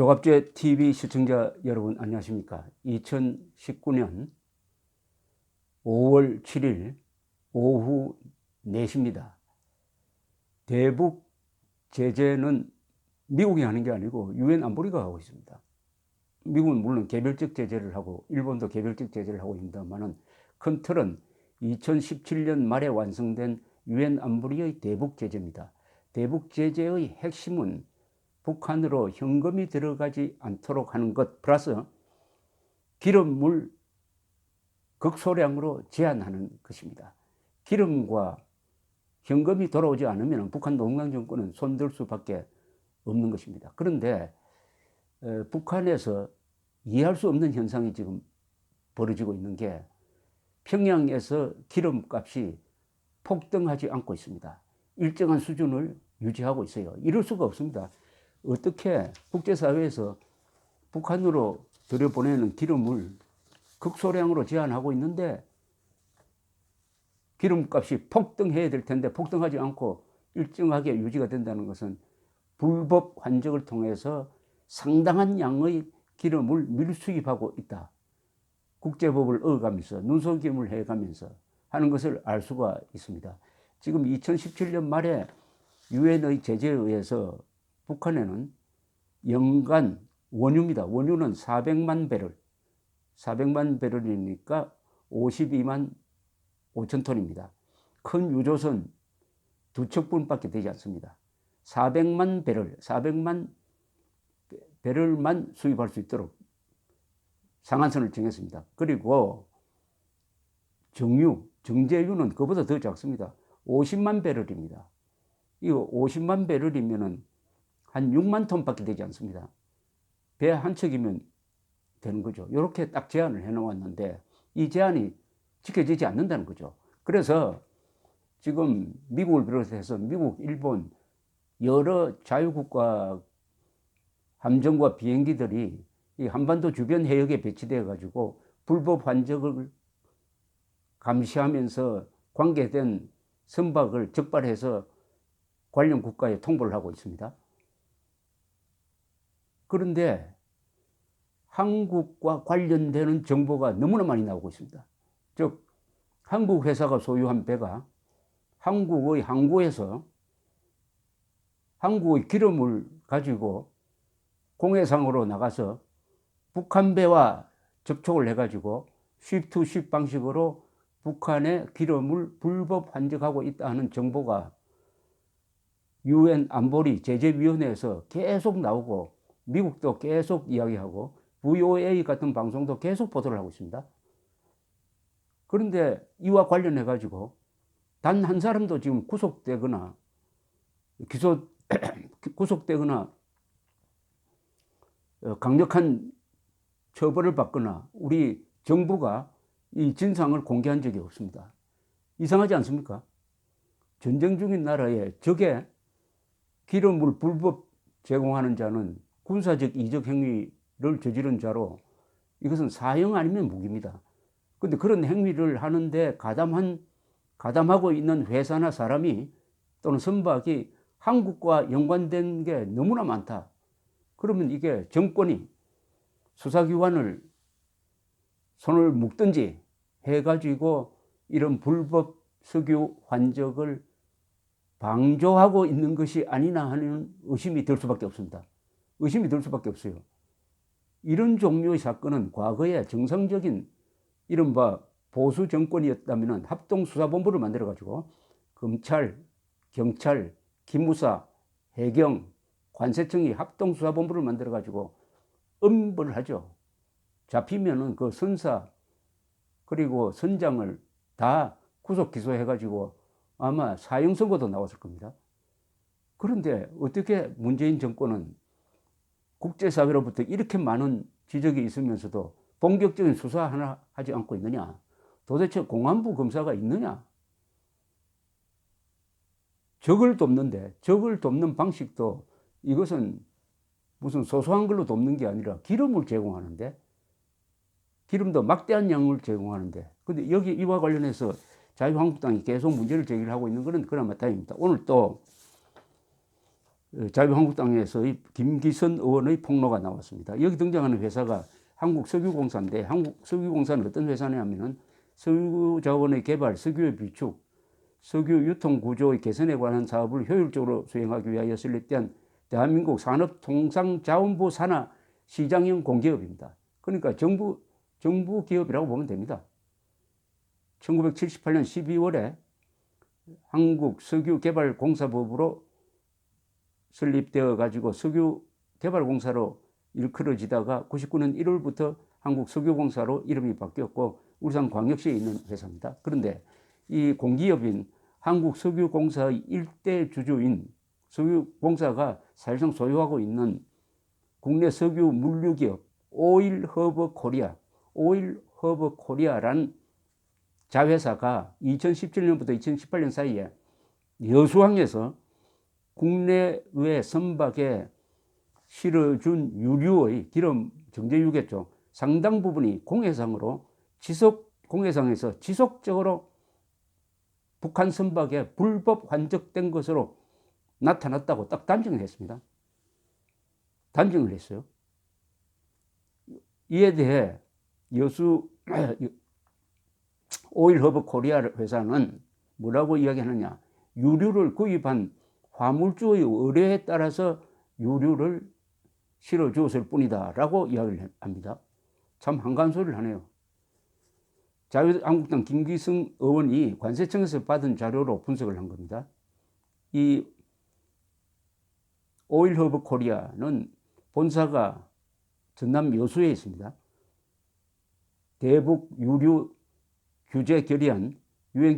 조갑제 TV 시청자 여러분 안녕하십니까. 2019년 5월 7일 오후 4시입니다. 대북 제재는 미국이 하는 게 아니고 유엔 안보리가 하고 있습니다. 미국은 물론 개별적 제재를 하고 일본도 개별적 제재를 하고 있습니다만은 큰 틀은 2017년 말에 완성된 유엔 안보리의 대북 제재입니다. 대북 제재의 핵심은 북한으로 현금이 들어가지 않도록 하는 것 플러스 기름을 극소량으로 제한하는 것입니다. 기름과 현금이 돌아오지 않으면 북한 노무현 정권은 손들 수밖에 없는 것입니다. 그런데 북한에서 이해할 수 없는 현상이 지금 벌어지고 있는 게 평양에서 기름값이 폭등하지 않고 있습니다. 일정한 수준을 유지하고 있어요. 이럴 수가 없습니다. 어떻게 국제사회에서 북한으로 들여보내는 기름을 극소량으로 제한하고 있는데 기름값이 폭등해야 될 텐데 폭등하지 않고 일정하게 유지가 된다는 것은 불법 환적을 통해서 상당한 양의 기름을 밀수입하고 있다. 국제법을 어겨가면서 눈속임을 해가면서 하는 것을 알 수가 있습니다. 지금 2017년 말에 유엔의 제재에 의해서 북한에는 연간 원유입니다. 원유는 400만 배럴, 400만 배럴이니까 52만 5천 톤입니다. 큰 유조선 2척분밖에 되지 않습니다. 400만 배럴, 400만 배럴만 수입할 수 있도록 상한선을 정했습니다. 그리고 정유, 정제유는 그보다 더 작습니다. 50만 배럴입니다. 이거 50만 배럴이면은 한 6만 톤밖에 되지 않습니다. 배 한 척이면 되는 거죠. 이렇게 딱 제한을 해놓았는데 이 제한이 지켜지지 않는다는 거죠. 그래서 지금 미국을 비롯해서 미국, 일본 여러 자유국가 함정과 비행기들이 이 한반도 주변 해역에 배치되어 가지고 불법 환적을 감시하면서 관계된 선박을 적발해서 관련 국가에 통보를 하고 있습니다. 그런데 한국과 관련되는 정보가 너무나 많이 나오고 있습니다. 즉 한국 회사가 소유한 배가 한국의 항구에서 한국의 기름을 가지고 공해상으로 나가서 북한 배와 접촉을 해가지고 쉽투쉽 방식으로 북한의 기름을 불법 환적하고 있다는 정보가 유엔 안보리 제재위원회에서 계속 나오고 미국도 계속 이야기하고 VOA 같은 방송도 계속 보도를 하고 있습니다. 그런데 이와 관련해 가지고 단 한 사람도 지금 구속되거나 구속되거나 강력한 처벌을 받거나 우리 정부가 이 진상을 공개한 적이 없습니다. 이상하지 않습니까? 전쟁 중인 나라에 적에 기름을 불법 제공하는 자는 군사적 이적 행위를 저지른 자로 이것은 사형 아니면 무기입니다. 그런데 그런 행위를 하는데 가담하고 있는 회사나 사람이 또는 선박이 한국과 연관된 게 너무나 많다. 그러면 이게 정권이 수사기관을 손을 묶든지 해가지고 이런 불법 석유 환적을 방조하고 있는 것이 아니나 하는 의심이 들 수밖에 없습니다. 의심이 들 수밖에 없어요. 이런 종류의 사건은 과거에 정상적인 이른바 보수 정권이었다면 합동수사본부를 만들어가지고 검찰, 경찰, 기무사, 해경, 관세청이 합동수사본부를 만들어가지고 엄벌을 하죠. 잡히면은 그 선사 그리고 선장을 다 구속 기소해가지고 아마 사형 선고도 나왔을 겁니다. 그런데 어떻게 문재인 정권은 국제사회로부터 이렇게 많은 지적이 있으면서도 본격적인 수사 하나 하지 않고 있느냐? 도대체 공안부 검사가 있느냐? 적을 돕는데 적을 돕는 방식도 이것은 무슨 소소한 걸로 돕는 게 아니라 기름을 제공하는데 기름도 막대한 양을 제공하는데 근데 여기 이와 관련해서 자유한국당이 계속 문제를 제기를 하고 있는 것은 그나마 다행입니다. 오늘 또 자유한국당에서의 김기선 의원의 폭로가 나왔습니다. 여기 등장하는 회사가 한국석유공사인데 한국석유공사는 어떤 회사냐면은 석유자원의 개발, 석유의 비축, 석유 유통 구조의 개선에 관한 사업을 효율적으로 수행하기 위하여 설립된 대한민국 산업통상자원부 산하 시장형 공기업입니다. 그러니까 정부 기업이라고 보면 됩니다. 1978년 12월에 한국석유개발공사법으로 설립되어 가지고 석유개발공사로 일컬어지다가 99년 1월부터 한국석유공사로 이름이 바뀌었고 울산광역시에 있는 회사입니다. 그런데 이 공기업인 한국석유공사의 일대 주주인 석유공사가 사실상 소유하고 있는 국내 석유 물류기업 오일허브 코리아라는 자회사가 2017년부터 2018년 사이에 여수항에서 국내외 선박에 실어준 유류의 기름 정제유겠죠. 상당 부분이 공해상에서 지속적으로 북한 선박에 불법 환적된 것으로 나타났다고 딱 단정을 했습니다. 단정을 했어요. 이에 대해 여수 오일허브 코리아 회사는 뭐라고 이야기하느냐. 유류를 구입한 화물주의 의뢰에 따라서 유류를 실어주었을 뿐이다 라고 이야기를 합니다. 참 한가한 소리를 하네요. 자유한국당 김기승 의원이 관세청에서 받은 자료로 분석을 한 겁니다. 이 오일허브 코리아는 본사가 전남 여수에 있습니다. 대북 유류 규제 결의안, 유엔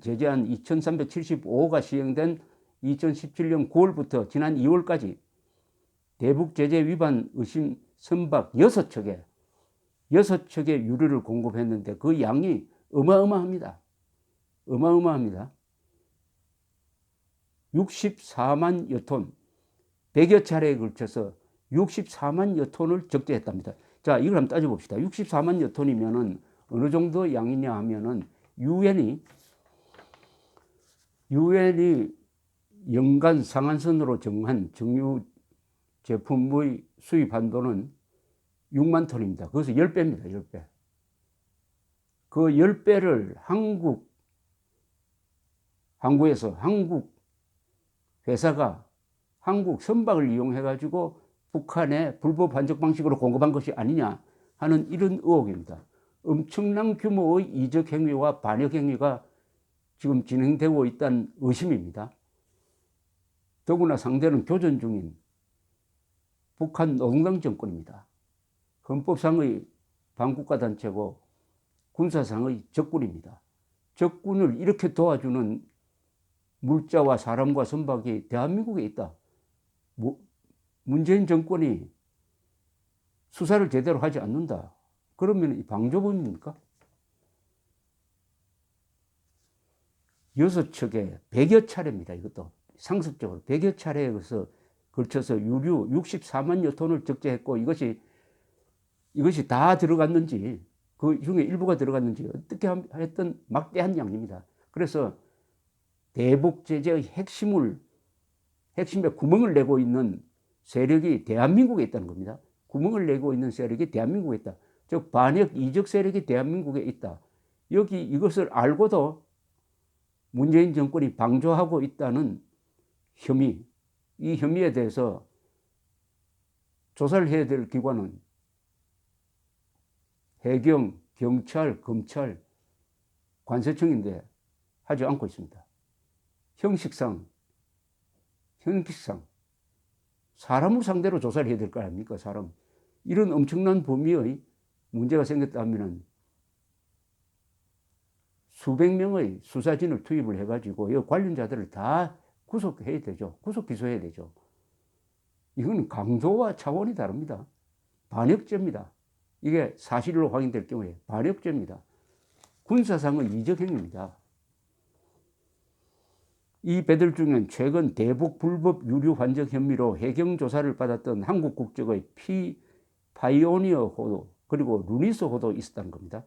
제재안 2375호가 시행된 2017년 9월부터 지난 2월까지 대북 제재 위반 의심 선박 6척에 유류를 공급했는데 그 양이 어마어마합니다. 64만여 톤, 100여 차례에 걸쳐서 64만여 톤을 적재했답니다. 자, 이걸 한번 따져봅시다. 64만여 톤이면은 어느 정도 양이냐 하면은 유엔이 연간 상한선으로 정한 정유 제품의 수입 한도는 6만 톤입니다. 그것은 10배입니다. 10배. 그 10배를 항구에서 한국 회사가 한국 선박을 이용해 가지고 북한에 불법 환적 방식으로 공급한 것이 아니냐 하는 이런 의혹입니다. 엄청난 규모의 이적 행위와 반역 행위가 지금 진행되고 있다는 의심입니다. 더구나 상대는 교전 중인 북한 노동당 정권입니다. 헌법상의 반국가 단체고 군사상의 적군입니다. 적군을 이렇게 도와주는 물자와 사람과 선박이 대한민국에 있다. 문재인 정권이 수사를 제대로 하지 않는다. 그러면 방조범입니까? 6척에 100여 차례입니다. 이것도 상습적으로 100여 차례에 걸쳐서 유류 64만여 톤을 적재했고 이것이 다 들어갔는지 그 중에 일부가 들어갔는지 어떻게 했던 막대한 양입니다. 그래서 대북 제재의 핵심에 구멍을 내고 있는 세력이 대한민국에 있다는 겁니다. 구멍을 내고 있는 세력이 대한민국에 있다. 즉 반역 이적 세력이 대한민국에 있다. 여기 이것을 알고도 문재인 정권이 방조하고 있다는 혐의, 이 혐의에 대해서 조사를 해야 될 기관은 해경, 경찰, 검찰, 관세청인데 하지 않고 있습니다. 형식상 사람을 상대로 조사를 해야 될 거 아닙니까? 사람. 이런 엄청난 범위의 문제가 생겼다면 수백 명의 수사진을 투입을 해가지고 이 관련자들을 다 구속해야 되죠. 구속 기소해야 되죠. 이건 강도와 차원이 다릅니다. 반역죄입니다. 이게 사실로 확인될 경우에 반역죄입니다. 군사상의 이적행위입니다. 이 배들 중엔 최근 대북 불법 유류 환적 혐의로 해경 조사를 받았던 한국 국적의 파이오니어호도 그리고 루니스호도 있었다는 겁니다.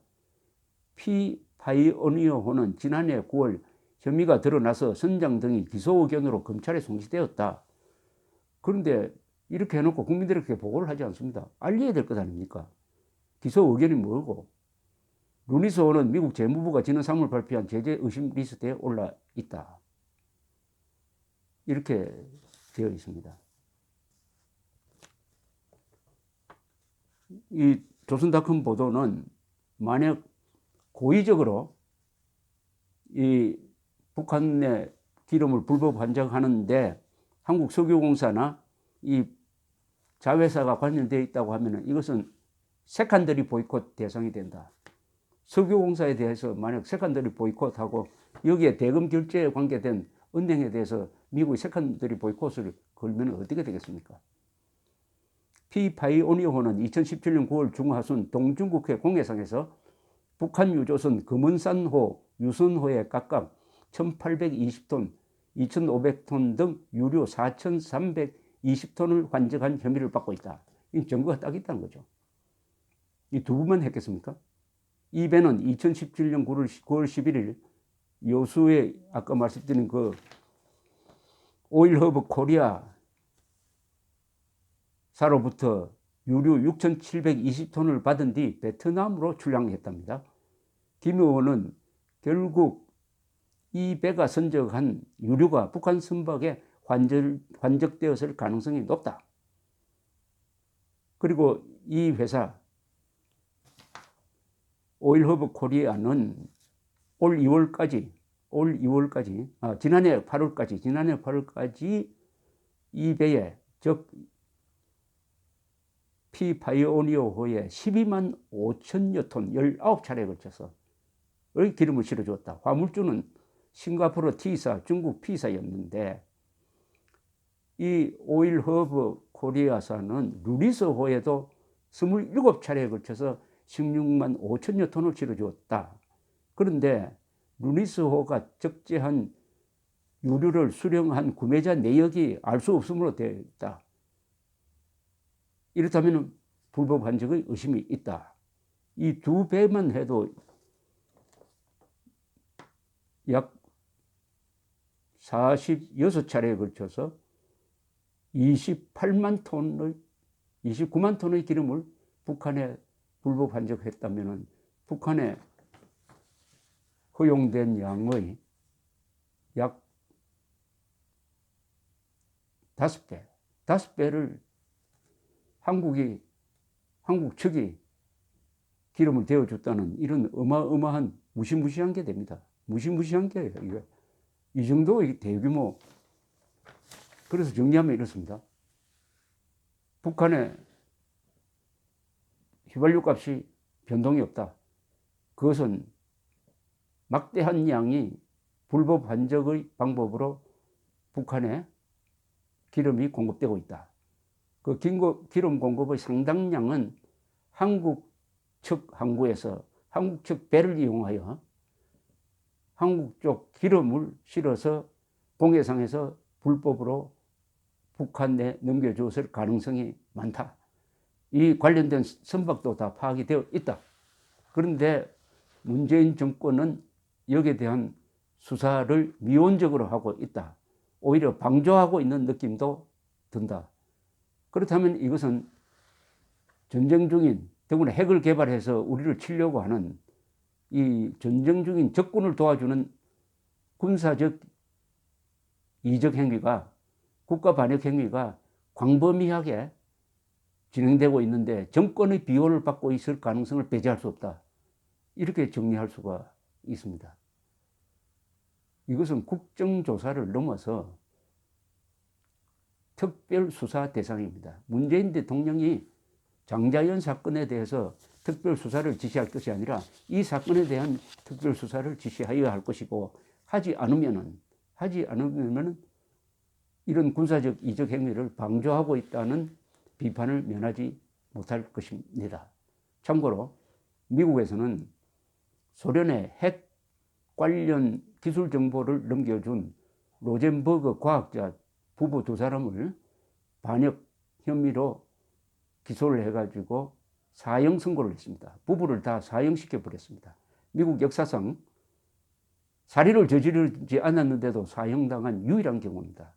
파이오니어호는 지난해 9월 혐의가 드러나서 선장 등이 기소 의견으로 검찰에 송치되었다. 그런데 이렇게 해놓고 국민들에게 보고를 하지 않습니다. 알려야 될 것 아닙니까? 기소 의견이 뭐고. 루니스호는 미국 재무부가 지난 3월 발표한 제재 의심 리스트에 올라 있다. 이렇게 되어 있습니다. 이 조선닷컴 보도는 만약 고의적으로 이 북한의 기름을 불법 환적하는데 한국석유공사나 이 자회사가 관련되어 있다고 하면 이것은 세컨더리 보이콧 대상이 된다. 석유공사에 대해서 만약 세컨더리 보이콧하고 여기에 대금 결제에 관계된 은행에 대해서 미국이 세컨더리 보이콧을 걸면 어떻게 되겠습니까? 피파이오니어호는 2017년 9월 중하순 동중국해 공해상에서 북한 유조선 금은산호, 유선호에 각각 1820톤, 2500톤 등 유류 4320톤을 환적한 혐의를 받고 있다. 이 증거가 딱 있다는 거죠. 이 두 부만 했겠습니까? 이 배는 2017년 9월 11일 여수의 아까 말씀드린 그 오일허브 코리아 사로부터 유류 6,720톤을 받은 뒤 베트남으로 출항했답니다. 김 의원은 결국 이 배가 선적한 유류가 북한 선박에 환적되었을 가능성이 높다. 그리고 이 회사 오일허브 코리아는 지난해 8월까지 이 배에 즉 피파이오니어호에 12만 5천여 톤 19차례에 걸쳐서 기름을 실어주었다. 화물주는 싱가포르 T사, 중국 P사였는데 이 오일허브 코리아사는 루리스호에도 27차례에 걸쳐서 16만 5천여 톤을 실어주었다. 그런데 루리스호가 적재한 유류를 수령한 구매자 내역이 알 수 없음으로 되어 있다. 이렇다면 불법 환적의 의심이 있다. 이 두 배만 해도 약 46차례에 걸쳐서 29만 톤의 기름을 북한에 불법 환적했다면 북한에 허용된 양의 약 5배를 한국 측이 기름을 대어줬다는 이런 어마어마한 무시무시한 게 됩니다. 무시무시한 게예요. 이게. 이 정도의 대규모. 그래서 정리하면 이렇습니다. 북한의 휘발유 값이 변동이 없다. 그것은 막대한 양이 불법 환적의 방법으로 북한에 기름이 공급되고 있다. 그 기름 공급의 상당량은 한국 측 항구에서 한국 측 배를 이용하여 한국 쪽 기름을 실어서 공해상에서 불법으로 북한에 넘겨주었을 가능성이 많다. 이 관련된 선박도 다 파악이 되어 있다. 그런데 문재인 정권은 여기에 대한 수사를 미온적으로 하고 있다. 오히려 방조하고 있는 느낌도 든다. 그렇다면 이것은 전쟁 중인, 더구나 핵을 개발해서 우리를 치려고 하는 이 전쟁 중인 적군을 도와주는 군사적 이적 행위가, 국가 반역 행위가 광범위하게 진행되고 있는데 정권의 비호를 받고 있을 가능성을 배제할 수 없다. 이렇게 정리할 수가 있습니다. 이것은 국정조사를 넘어서 특별수사 대상입니다. 문재인 대통령이 장자연 사건에 대해서 특별수사를 지시할 것이 아니라 이 사건에 대한 특별수사를 지시하여야 할 것이고 하지 않으면은 이런 군사적 이적 행위를 방조하고 있다는 비판을 면하지 못할 것입니다. 참고로 미국에서는 소련의 핵 관련 기술 정보를 넘겨준 로젠버그 과학자 부부 두 사람을 반역 혐의로 기소를 해가지고 사형 선고를 했습니다. 부부를 다 사형시켜 버렸습니다. 미국 역사상 살인을 저지르지 않았는데도 사형당한 유일한 경우입니다.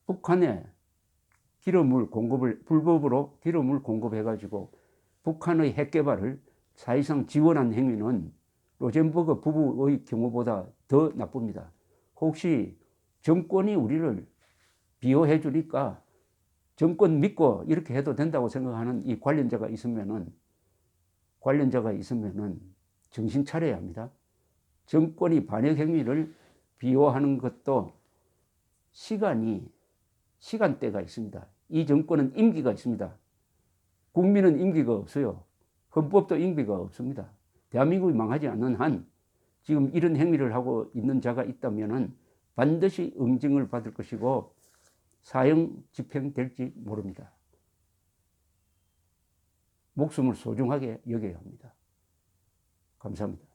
북한의 기름을 공급을 불법으로 기름을 공급해가지고 북한의 핵 개발을 사실상 지원한 행위는 로젠버그 부부의 경우보다 더 나쁩니다. 혹시 정권이 우리를 비호해 주니까 정권 믿고 이렇게 해도 된다고 생각하는 이 관련자가 있으면은 정신 차려야 합니다. 정권이 반역 행위를 비호하는 것도 시간대가 있습니다. 이 정권은 임기가 있습니다. 국민은 임기가 없어요. 헌법도 임기가 없습니다. 대한민국이 망하지 않는 한 지금 이런 행위를 하고 있는 자가 있다면은 반드시 응징을 받을 것이고 사형 집행될지 모릅니다. 목숨을 소중하게 여겨야 합니다. 감사합니다.